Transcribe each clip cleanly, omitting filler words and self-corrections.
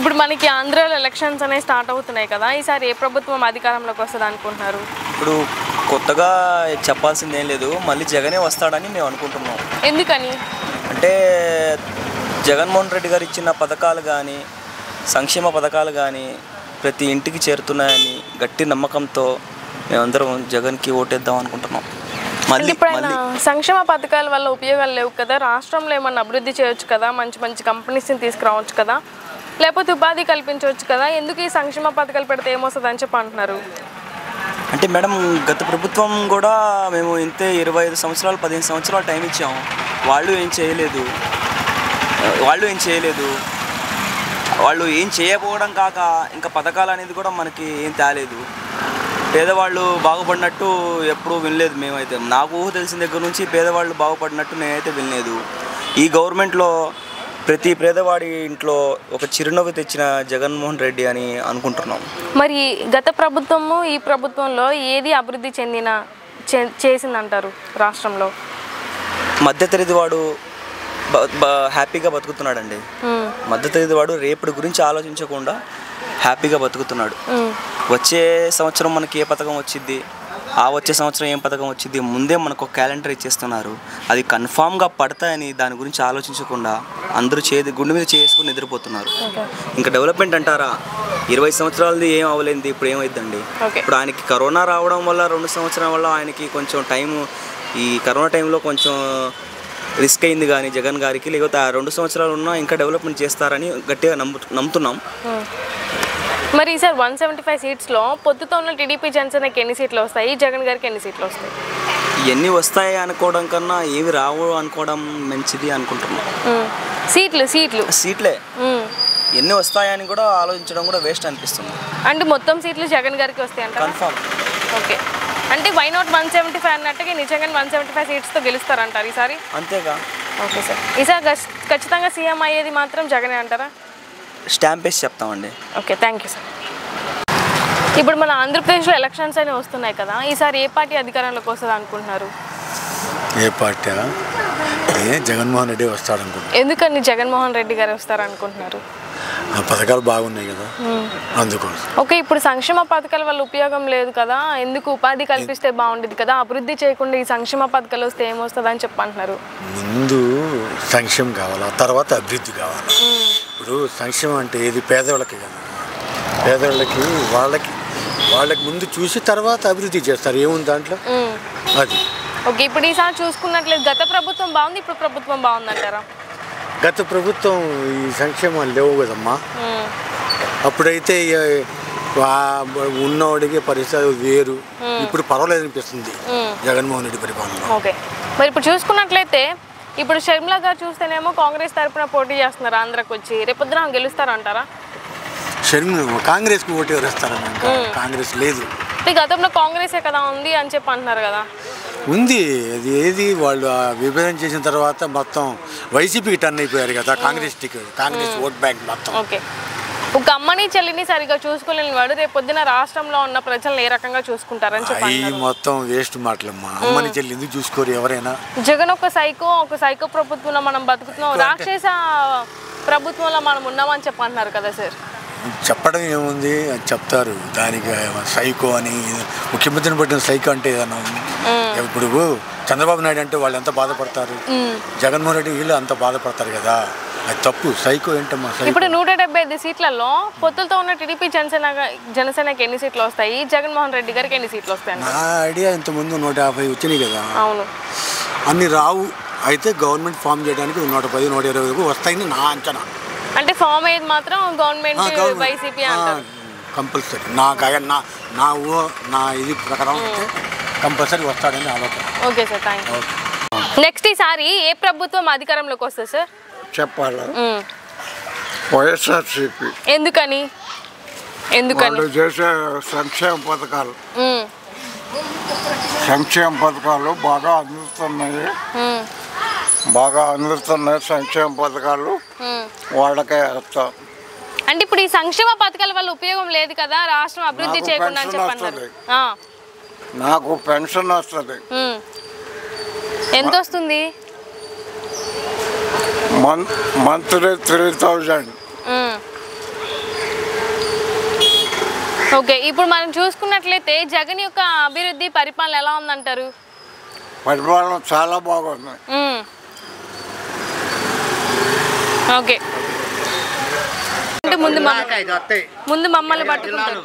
ఇప్పుడు మనకి ఆంధ్రాలో ఎలక్షన్స్ అనేవి స్టార్ట్ అవుతున్నాయి కదా, ఈసారి ఏ ప్రభుత్వం అధికారంలోకి వస్తుంది అనుకుంటున్నారు? ఇప్పుడు కొత్తగా చెప్పాల్సింది ఏం లేదు, మళ్ళీ జగనే వస్తాడని మేము అనుకుంటున్నాం. ఎందుకని అంటే జగన్మోహన్ రెడ్డి గారు ఇచ్చిన పథకాలు కానీ సంక్షేమ పథకాలు కానీ ప్రతి ఇంటికి చేరుతున్నాయని గట్టి నమ్మకంతో మేమందరం జగన్కి ఓటేద్దాం అనుకుంటున్నాం. మళ్ళీ సంక్షేమ పథకాల వల్ల ఉపయోగాలు లేవు కదా, రాష్ట్రంలో ఏమన్నా అభివృద్ధి చేయొచ్చు కదా, మంచి మంచి కంపెనీస్ని తీసుకురావచ్చు కదా, లేకపోతే ఉపాధి కల్పించవచ్చు కదా, ఎందుకు ఈ సంక్షేమ పథకాలు పెడితే ఏమొస్తుంది అని చెప్పి అంటున్నారు? అంటే మేడం, గత ప్రభుత్వం కూడా మేము ఇంతే 25 సంవత్సరాలు 15 సంవత్సరాలు టైం ఇచ్చాము, వాళ్ళు ఏం చేయలేదు. వాళ్ళు ఏం చేయకపోవడం కాక ఇంకా పథకాలు అనేది కూడా మనకి ఏం తేలేదు. పేదవాళ్ళు బాగుపడినట్టు ఎప్పుడూ వినలేదు మేమైతే. నాకు ఊహ తెలిసిన దగ్గర నుంచి పేదవాళ్ళు బాగుపడినట్టు నేనైతే వినలేదు. ఈ గవర్నమెంట్లో ప్రతి పేదవాడి ఇంట్లో ఒక చిరునవ్వు తెచ్చిన జగన్మోహన్ రెడ్డి అని అనుకుంటున్నాం. మరి గత ప్రభుత్వము ఈ ప్రభుత్వంలో ఏది అభివృద్ధి చేసిందంటారు రాష్ట్రంలో? మధ్యతరగతి వాడు హ్యాపీగా బతుకుతున్నాడండి. మధ్యతరగతి వాడు రేపటి గురించి ఆలోచించకుండా హ్యాపీగా బతుకుతున్నాడు. వచ్చే సంవత్సరం మనకి ఏ పథకం వచ్చింది, వచ్చే సంవత్సరం ఏం పథకం వచ్చింది, ముందే మనకు ఒక క్యాలెండర్ ఇచ్చేస్తున్నారు. అది కన్ఫామ్గా పడతాయని దాని గురించి ఆలోచించకుండా అందరూ గుండె మీద చేసుకుని నిద్రపోతున్నారు. ఇంకా డెవలప్మెంట్ అంటారా, 20 సంవత్సరాలది ఏం అవ్వలేంది, ఇప్పుడు ఏమైందండి? ఇప్పుడు ఆయనకి కరోనా రావడం వల్ల 2 సంవత్సరాల వల్ల ఆయనకి కొంచెం టైము, ఈ కరోనా టైంలో కొంచెం రిస్క్ అయింది. కానీ జగన్ గారికి లేకపోతే ఆ 2 సంవత్సరాలు ఉన్నా ఇంకా డెవలప్మెంట్ చేస్తారని గట్టిగా నమ్ముతున్నాం. మరి ఈసారి 175 సీట్స్లో పొత్తుతో ఉన్న టీడీపీ జనసేనకి ఎన్ని సీట్లు వస్తాయి, జగన్ గారికి ఎన్ని సీట్లు వస్తాయి? ఎన్ని వస్తాయి అనుకోవడం కన్నా ఏవి రావు అనుకోవడం మంచిది అనుకుంటున్నాం. సీట్లే ఎన్ని వస్తాయని కూడా ఆలోచించడం కూడా వేస్ట్ అనిపిస్తుంది. అంటే మొత్తం సీట్లు జగన్ గారికి వస్తాయి అంట కన్ఫర్మ్. ఓకే, అంటే వై నాట్ 175 అన్నట్టుగా నిజంగా 175 సీట్స్తో గెలుస్తారంటారు ఈసారి? అంతేగా. ఓకే సార్, ఈసారి ఖచ్చితంగా సీఎం అయ్యేది మాత్రం జగనే అంటారా? స్టాంప్ వేసి చెప్తామండి. Okay, thank you sir. ఇప్పుడు మన ఆంధ్రప్రదేశ్లో ఎలక్షన్స్ అనేవి వస్తున్నాయి కదా, ఈసారి ఏ పార్టీ అధికారంలోకి వస్తుంది అనుకుంటున్నారు? ఏ పార్టీ? జగన్మోహన్ రెడ్డి వస్తాడు అనుకుంటున్నారు. ఎందుకని జగన్మోహన్ రెడ్డి గారు వస్తారు అనుకుంటున్నారు? పథకాలు బాగున్నాయి కదా, అందుకోసం. ఓకే, ఇప్పుడు సంక్షేమ పథకాల వల్ల ఉపయోగం లేదు కదా, ఎందుకు ఉపాధి కల్పిస్తే బాగుండేది కదా, అభివృద్ధి చేయకుండా ఈ సంక్షేమ పథకాలు వస్తే ఏమొస్తుంది అని చెప్పంటున్నారు? ముందు సంక్షేమం కావాలా, తర్వాత అభివృద్ధి కావాలా. ఇప్పుడు సంక్షేమం అంటే ఏది? పేదవాళ్ళకి కదా, పేదవాళ్ళకి వాళ్ళకి ముందు చూసి తర్వాత అభివృద్ధి చేస్తారు. ఏముంది దాంట్లో? అది. ఓకే, ఇప్పుడు ఈసారి చూసుకున్నట్లేదు, గత ప్రభుత్వం బాగుంది, ఇప్పుడు ప్రభుత్వం బాగుందంటారా? గత ప్రభుత్వం ఈ సంక్షేమాలు లేవు కదమ్మా. అప్పుడైతే ఉన్నవాడికి పరిస్థితి వేరు, ఇప్పుడు పర్వాలేదు అనిపిస్తుంది జగన్మోహన్ రెడ్డి పరిపాలన. ఓకే, మరి ఇప్పుడు చూసుకున్నట్లయితే ఇప్పుడు షర్మిల గారు చూస్తేనేమో కాంగ్రెస్ తరఫున పోటీ చేస్తున్నారు, ఆంధ్రాకి వచ్చి రేపొద్దున గెలుస్తారంటారా? షర్మిల కాంగ్రెస్కి ఓటు ఎవరేస్తారని? కాంగ్రెస్ లేదు. గతంలో కాంగ్రెసే కదా ఉంది అని చెప్పి అంటున్నారు కదా. ఉంది, అది ఏది వాళ్ళు విభజన చేసిన తర్వాత మొత్తం వైసీపీకి టర్న్ అయిపోయారు కదా, కాంగ్రెస్ ఓట్ బ్యాంక్ మొత్తం. ఓకే, ఒక అమ్మని చెల్లిని సరిగా చూసుకోలేని వాడు రేపొద్దున రాష్ట్రంలో ఉన్న ప్రజలను ఏ రకంగా చూసుకుంటారని చెప్పి మొత్తం వేస్ట్ మాటలమ్మా. అమ్మని చెల్లి ఎందుకు చూసుకోరు ఎవరైనా? జగన్ ఒక సైకో ప్రభుత్వంలో మనం బతుకుతున్నాం, రాక్షస ప్రభుత్వంలో మనం ఉన్నామని చెప్పి అంటున్నారు కదా సార్. చెప్పడం ఏముంది, చెప్తారు దానికి సైకో అని. ముఖ్యమంత్రిని పట్టిన సైకో అంటే ఏదన్నా ఉంది? ఇప్పుడు చంద్రబాబు నాయుడు అంటే వాళ్ళు ఎంత బాధపడతారు, జగన్మోహన్ రెడ్డి వీళ్ళు అంత బాధపడతారు కదా, అది తప్పు. సైకో ఏంటమ్మా? ఇప్పుడు 175 సీట్లలో పొత్తులతో ఉన్న టీడీపీ జనసేనకి ఎన్ని సీట్లు వస్తాయి, జగన్మోహన్ రెడ్డి గారికి ఎన్ని సీట్లు వస్తాయి? నా ఐడియా ఇంతకుముందు 150 వచ్చినాయి కదా. అవును, అన్ని రావు. అయితే గవర్నమెంట్ ఫామ్ చేయడానికి 110, 120 వస్తాయని నా అంచనా. అంటే ఫామ్ అయ్యేది మాత్రం గవర్నమెంట్ వైసీపీ అంటారు కంపల్సరీ. నా ఇది ప్రకారం కంపల్సరీ వస్తాడని ఆలోచన. Okay sir, thank you. Next ఈసారి ఏ ప్రభుత్వం అధికారంలోకి వస్తుంది సార్? చెప్పాలా? వైఎస్ఆర్సీపీ. ఎందుకని చేసే సంక్షేమ పథకాలు బాగా అందుతున్నాయి సంక్షేమ పథకాలు వాళ్ళకే వేస్తాం. అంటే ఇప్పుడు ఈ సంక్షేమ పథకాల వల్ల ఉపయోగం లేదు కదా, రాష్ట్రం అభివృద్ధి చేయకుండా అని చెప్పన్నారు. నాకు పెన్షన్ వస్తుంది. ఎంత వస్తుంది? మంత్లీ 3000. ఓకే, ఇప్పుడు మనం చూసుకున్నట్లయితే జగన్ యొక్క అభివృద్ధి పరిపాలన ఎలా ఉందంటారు? పరిపాలన చాలా బాగుంది. ఓకే, అంటే ముందు మమ్మల్ని పట్టుకుంటారు.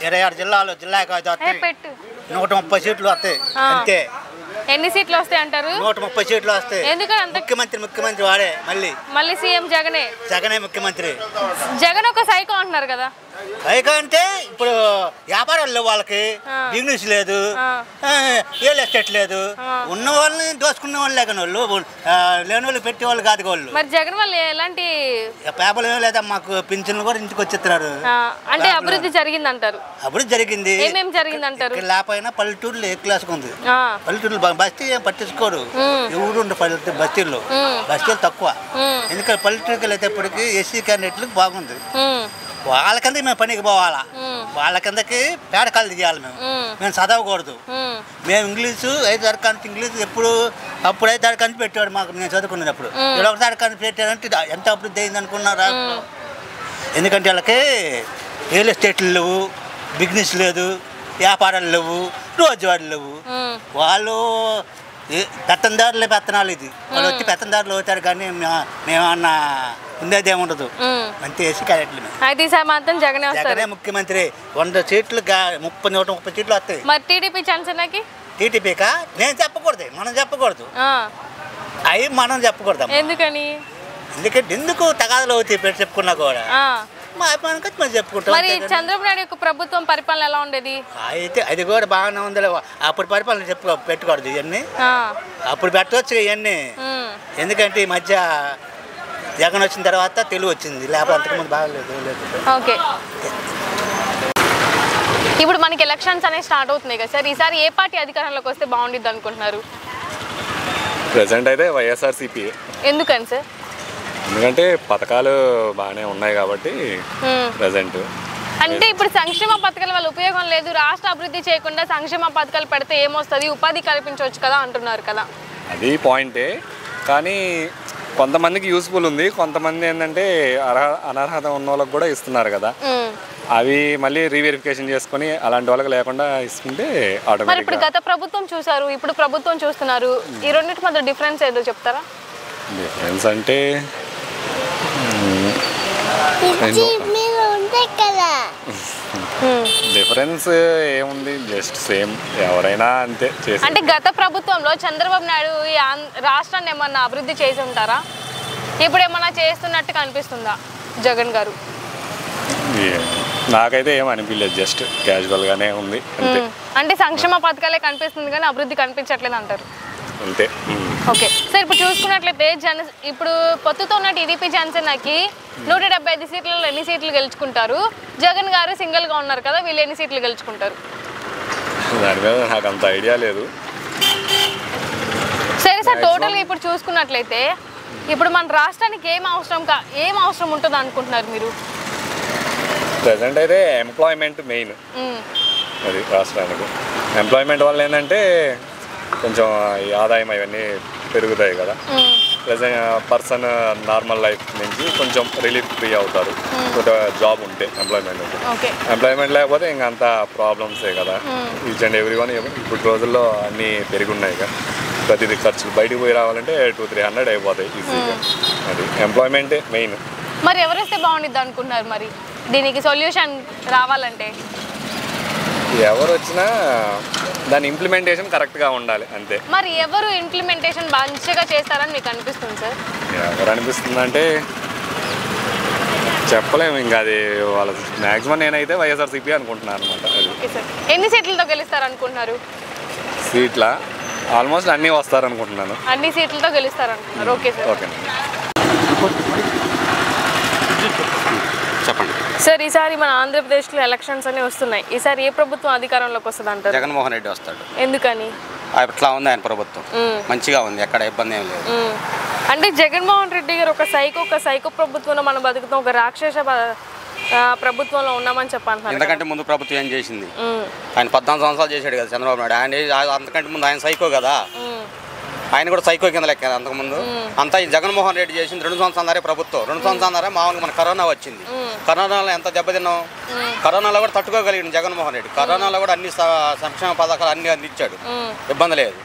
26 జిల్లాలు జిల్లాకి 5 వస్తాయి, పెట్టు 130 సీట్లు వస్తాయి అంతే. ఎన్ని సీట్లు వస్తాయి అంటారు? 130 సీట్లు వస్తాయి. ఎందుకని అంత? ముఖ్యమంత్రి వాడే మళ్ళీ సీఎం జగనే ముఖ్యమంత్రి. జగన్ ఒక సైకో అంటున్నారు కదా. పైగా అంటే ఇప్పుడు వ్యాపారాలు లేవు వాళ్ళకి, బిజినెస్ లేదు, రియల్ ఎస్టేట్ లేదు. ఉన్న వాళ్ళని దోచుకునే వాళ్ళు లేక వాళ్ళు, లేని వాళ్ళు పెట్టే వాళ్ళు కాదు వాళ్ళు. మరి జగన్ వాళ్ళు ఎలాంటి పేపర్లు ఏమీ లేదా, మాకు పింఛన్లు కూడా ఇంటికి వచ్చేస్తున్నారు. అంటే అభివృద్ధి జరిగింది అంటారు? అభివృద్ధి జరిగింది. ఏమేమి జరిగింది అంటారు? లేకపోయినా పల్లెటూరులో ఏ క్లాస్ ఉంది. పల్లెటూరులో బస్తీ ఏం పట్టించుకోరు, ఎవరు ఉండే పల్లెటూరు బస్తీల్లో తక్కువ. ఎందుకంటే పల్లెటూరుకి వెళ్ళేటప్పటికి ఎస్సీ క్యాండిడేట్లకు బాగుంది. వాళ్ళ కిందకి మేము పనికి పోవాలా, వాళ్ళ కిందకి పేడకాలు తీయాలి. మేము చదవకూడదు. మేము ఇంగ్లీషు 5 తరగతి ఇంగ్లీష్ అప్పుడు 5 తరగతి పెట్టాడు మాకు, నేను చదువుకునేటప్పుడు. 1 తరగతి పెట్టాడంటే ఎంత అభివృద్ధి అయింది అనుకున్నారా? ఎందుకంటే వాళ్ళకి రియల్ ఎస్టేట్లు లేవు, బిజినెస్ లేదు, వ్యాపారాలు లేవు, రోజువారీలు లేవు. వాళ్ళు పెత్తందారులే పెత్తనాలు. ఇది వాళ్ళు వచ్చి పెత్తందారులు అవుతారు, కానీ మేమన్నా ఉండేది ఏముండదు. అంతే వేసి క్యారెట్లు. మాత్రం జగనే ముఖ్యమంత్రి. 100 సీట్లు 130 సీట్లు వస్తాయి. మరి టీడీపీ ఛాన్సర్కి? టీడీపీకా నేను చెప్పకూడదు, మనం చెప్పకూడదు, అవి మనం చెప్పకూడదు. ఎందుకంటే ఎందుకు తగాదులు అవుతాయి పెట్టి చెప్పుకున్నా కూడా మా అభిమానికి మనం చెప్పుకుంటాం. మరి చంద్రబాబు నాయుడు యొక్క ప్రభుత్వం పరిపాలన ఎలా ఉండేది? అయితే అది కూడా బాగానే ఉంది. అప్పుడు పరిపాలన పెట్టుకోవద్దు ఇవన్నీ, అప్పుడు పెట్టవచ్చు ఇవన్నీ. ఎందుకంటే ఈ మధ్య జగన్ వచ్చిన తర్వాత తెలుగు వచ్చింది, లేకపోతే అంతకుముందు బాగలేదు. ఓకే, ఇప్పుడు మనకి ఎలక్షన్స్ అనేవి స్టార్ట్ అవుతున్నాయి కదా సార్, ఈసారి ఏ పార్టీ అధికారంలోకి వస్తే బాగుండిద్ది అనుకుంటున్నారు? ప్రెసెంట్ అయితే వైఎస్ఆర్సీపీ. ఎందుకని సార్? ఎందుకంటే పథకాలు బాగానే ఉన్నాయి కాబట్టి ప్రెసెంట్. అంటే ఇప్పుడు సంక్షేమ పథకాల వల్ల ఉపయోగం లేదు, రాష్ట్ర అభివృద్ధి చేయకుండా సంక్షేమ పథకాలు పెడితే ఏమొస్తుంది, ఉపాధి కల్పించవచ్చు కదా అంటున్నారు కదా. అది పాయింటే, కానీ కొంతమందికి యూస్ఫుల్ ఉంది, కొంతమంది ఏంటంటే అనర్హత ఉన్న వాళ్ళకి కూడా ఇస్తున్నారు కదా. అవి మళ్ళీ రీవెరిఫికేషన్ చేసుకుని అలాంటి వాళ్ళకి లేకుండా ఇస్తుంటే ఆటోమేటిక్. ఇప్పుడు గత ప్రభుత్వం చూసారు, ఇప్పుడు ప్రభుత్వం చూస్తున్నారు, ఈ రెండింటి మధ్య డిఫరెన్స్ ఏదో చెప్తారా? డిఫరెన్స్ అంటే డిఫరెన్స్ ఏముంది, జస్ట్ సేమ్, ఎవరైనా అంతే చేసి. అంటే గత ప్రభుత్వంలో చంద్రబాబు నాయుడు ఈ రాష్ట్రాన్ని ఏమన్నా అభివృద్ధి చేసి ఉంటారా? ఇప్పుడు ఏమన్నా చేస్తున్నట్టు కనిపిస్తుందా జగన్ గారు? నాకైతే ఏం అనిపించలేదు, జస్ట్ క్యాజువల్ గానే ఉంది అంతే. అంటే సంక్షేమ పథకాలే కనిపిస్తుంది కానీ అభివృద్ధి కనిపించట్లేదు అంటారు అంతే. ఓకే సార్, ఇప్పుడు చూసుకున్నట్లయితే ఇప్పుడు పొత్తుతో ఉన్న టీడీపీ జనసేనకి 175 సీట్లలో ఎన్ని సీట్లు గెలుచుకుంటారు? జగన్ గారు సింగిల్ గా ఉన్నారు కదా, వీళ్ళు ఎన్ని సీట్లు గెలుచుకుంటారు? దాని మీద నాకు అంత ఐడియా లేదు. సరే సార్, టోటల్గా ఇప్పుడు చూసుకున్నట్లయితే ఇప్పుడు మన రాష్ట్రానికి ఏం అవసరం ఉంటుంది అనుకుంటున్నారు మీరు? ప్రెసెంట్ అయితే ఎంప్లాయ్మెంట్ మెయిన్. అది రాష్ట్రానికి ఎంప్లాయ్మెంట్ వల్ల ఏంటంటే కొంచెం ఈ ఆదాయం అవన్నీ పెరుగుతాయి కదా. పర్సన్ నార్మల్ లైఫ్ నుంచి కొంచెం రిలీఫ్ ఫ్రీ అవుతారు జాబ్ ఉంటే, ఎంప్లాయ్మెంట్ ఉంటే. ఎంప్లాయ్మెంట్ లేకపోతే ఇంకా అంతా ప్రాబ్లమ్సే కదా. ఈచ్ అండ్ ఎవ్రీ వన్ ఇప్పుడు రోజుల్లో అన్నీ పెరిగి ఉన్నాయి కదా, ప్రతిదీ ఖర్చులు. బయటకు పోయి రావాలంటే 200-300 అయిపోతాయి ఈజీగా. అది ఎంప్లాయ్మెంటే మెయిన్. మరి ఎవరు వస్తే బాగుండిద్ది అనుకుంటున్నారు? మరి దీనికి సొల్యూషన్ రావాలంటే ఎవరు వచ్చినా దాని ఇంప్లిమెంటేషన్ కరెక్ట్గా ఉండాలి అంతే. మరి ఎవరు ఇంప్లిమెంటేషన్ మంచిగా చేస్తారని మీకు అనిపిస్తుంది సార్? ఎవరు అనిపిస్తుంది అంటే చెప్పలేము ఇంకా, అది వాళ్ళ మ్యాక్సిమం. నేనైతే వైఎస్ఆర్సీపీ అనుకుంటున్నాను అనమాట. ఎన్ని సీట్లతో గెలుస్తారు అనుకుంటున్నారు? సీట్ల ఆల్మోస్ట్ అన్నీ వస్తారు అనుకుంటున్నాను. అన్ని సీట్లతో గెలుస్తారు అనుకుంటున్నారు. Okay sir. ఓకే చెప్పండి సార్, ఈసారి మన ఆంధ్రప్రదేశ్లో ఎలక్షన్స్ అన్ని వస్తున్నాయి. ఈసారి ఏ ప్రభుత్వం అధికారంలోకి వస్తుంది అంటారు? జగన్మోహన్ రెడ్డి వస్తాడు. ఎందుకని? అట్లా ఉంది ఆయన ప్రభుత్వం, మంచిగా ఉంది, ఎక్కడ ఇబ్బంది ఏం లేదు. అంటే జగన్మోహన్ రెడ్డి గారు ఒక సైకో ప్రభుత్వంలో మనం బతుకుతాం, ఒక రాక్షస ప్రభుత్వంలో ఉన్నామని చెప్పంటున్నారు. ఎందుకంటే ముందు ప్రభుత్వం ఏం చేసింది? ఆయన 14 సంవత్సరాలు చేశాడు కదా చంద్రబాబు నాయుడు. ఆయన అంతకంటే ముందు ఆయన సైకో కదా. ఆయన కూడా సైకో కింద లెక్క అంతకుముందు. అంతా ఈ జగన్మోహన్ రెడ్డి చేసింది 2 సంవత్సరాలే ప్రభుత్వం. 2 సంవత్సరాలే మామూలుగా మన కరోనా వచ్చింది. కరోనాలో ఎంత దెబ్బతిన్నాం. కరోనాలో కూడా తట్టుకోగలిగింది జగన్మోహన్ రెడ్డి. కరోనాలో కూడా అన్ని సంక్షేమ పథకాలు అన్ని అందించాడు, ఇబ్బంది లేదు.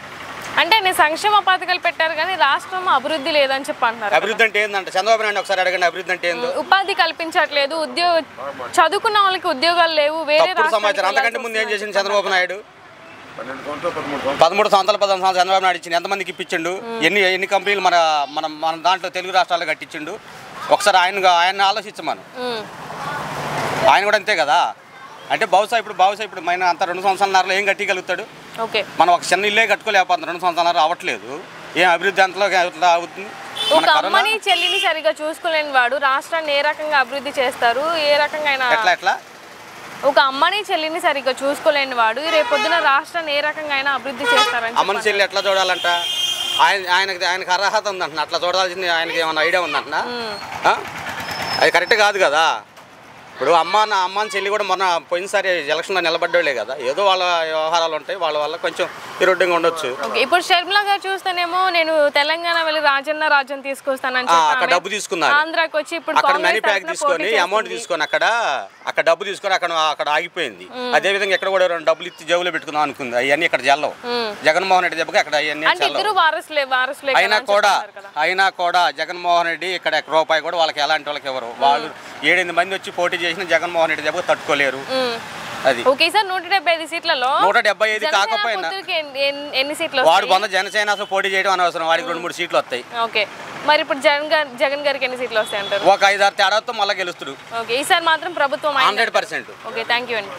అంటే నేను సంక్షేమ పథకాలు పెట్టారు కానీ రాష్ట్రం అభివృద్ధి లేదని చెప్పి అంటున్నారు. అభివృద్ధి అంటే ఏంటంటే చంద్రబాబు నాయుడు ఒకసారి అడగండి, అభివృద్ధి అంటే ఏందో. ఉపాధి కల్పించట్లేదు, చదువుకున్న వాళ్ళకి ఉద్యోగాలు లేవు. వేరే సమాచారం అంతకంటే ముందు ఏం చేసింది చంద్రబాబు నాయుడు? 13 సంవత్సరాలు 14 సంవత్సరాలు చంద్రబాబు నాయుడు ఇచ్చిండు. ఎంతమందికి ఇప్పించిండు? ఎన్ని కంపెనీలు మన దాంట్లో తెలుగు రాష్ట్రాల్లో కట్టించిండు? ఒకసారి ఆయన ఆలోచించమను. ఆయన కూడా అంతే కదా. అంటే బహుశా ఇప్పుడు మన అంత 2 సంవత్సరాలన్నరలో ఏం కట్టగలుగుతాడు? మనం ఒక చిన్న ఇల్లే కట్టుకోలేకపోతుంది. 2 సంవత్సరాలన్నర అవ్వట్లేదు. ఏం అభివృద్ధి అంతలో అవుతుంది? ఒక అమ్మని చెల్లిని సరిగా చూసుకోలేని వాడు రాష్ట్రాన్ని ఏ రకంగా అభివృద్ధి చేస్తారు? ఏ రకంగా ఎట్లా ఒక అమ్మని చెల్లిని సరిగ్గా చూసుకోలేని వాడు రేపొద్దున రాష్ట్రాన్ని ఏ రకంగా అయినా అభివృద్ధి చేస్తారని. అమ్మని చెల్లి ఎట్లా చూడాలంట? ఆయనకి అర్హత ఉందంటున్నా, అట్లా చూడాల్సింది ఆయనకి ఏమన్నా ఐడియా ఉందంటున్నా? అది కరెక్ట్ కాదు కదా. ఇప్పుడు అమ్మని చెల్లి కూడా మొన్న పోయినసారి ఎలక్షన్లో నిలబడ్డోళ్ళే కదా. ఏదో వాళ్ళ వ్యవహారాలు ఉంటాయి, వాళ్ళ వల్ల కొంచెం విరుద్ధంగా ఉండొచ్చు. ఇప్పుడు షర్మిల గారు చూస్తేనేమో నేను తెలంగాణ వెళ్ళి రాజన్న రాజ్యం తీసుకొస్తానని అక్కడ డబ్బు తీసుకున్నారు. ఆంధ్రాకి వచ్చి ఇప్పుడు అక్కడ మనీ ప్యాక్ తీసుకొని అమౌంట్ తీసుకొని అక్కడ డబ్బు తీసుకొని అక్కడ ఆగిపోయింది. అదే విధంగా ఎక్కడ కూడా 2 డబ్బులు ఇచ్చి జేబులో పెట్టుకుందాం అనుకుంది. అవన్నీ ఇక్కడ జల్లవు. జగన్మోహన్ రెడ్డి దెబ్బకి అక్కడ అవన్నీ అయినా కూడా జగన్మోహన్ రెడ్డి ఇక్కడ రూపాయి కూడా వాళ్ళకి ఎలాంటి వాళ్ళకి ఎవరు. వాళ్ళు 7-8 మంది వచ్చి పోటీ చేసిన జగన్మోహన్ రెడ్డి దెబ్బకి తట్టుకోలేరు. అది ఒకేసారి 175 సీట్లలో 175 కాకపోయినా ఎన్ని సీట్లు? వాడు వంద జనసేన పోటీ చేయడం అనవసరం. వాడికి 2-3 సీట్లు వస్తాయి. ఓకే, మరి ఇప్పుడు జగన్ గారికి ఎన్ని సీట్లు వస్తాయి అంటారు? ఒక 5-6 తేడాతో మళ్ళీ గెలుస్తాడు. ఓకే, ఈసారి మాత్రం ప్రభుత్వం 100%. ఓకే, థ్యాంక్ యూ అండి.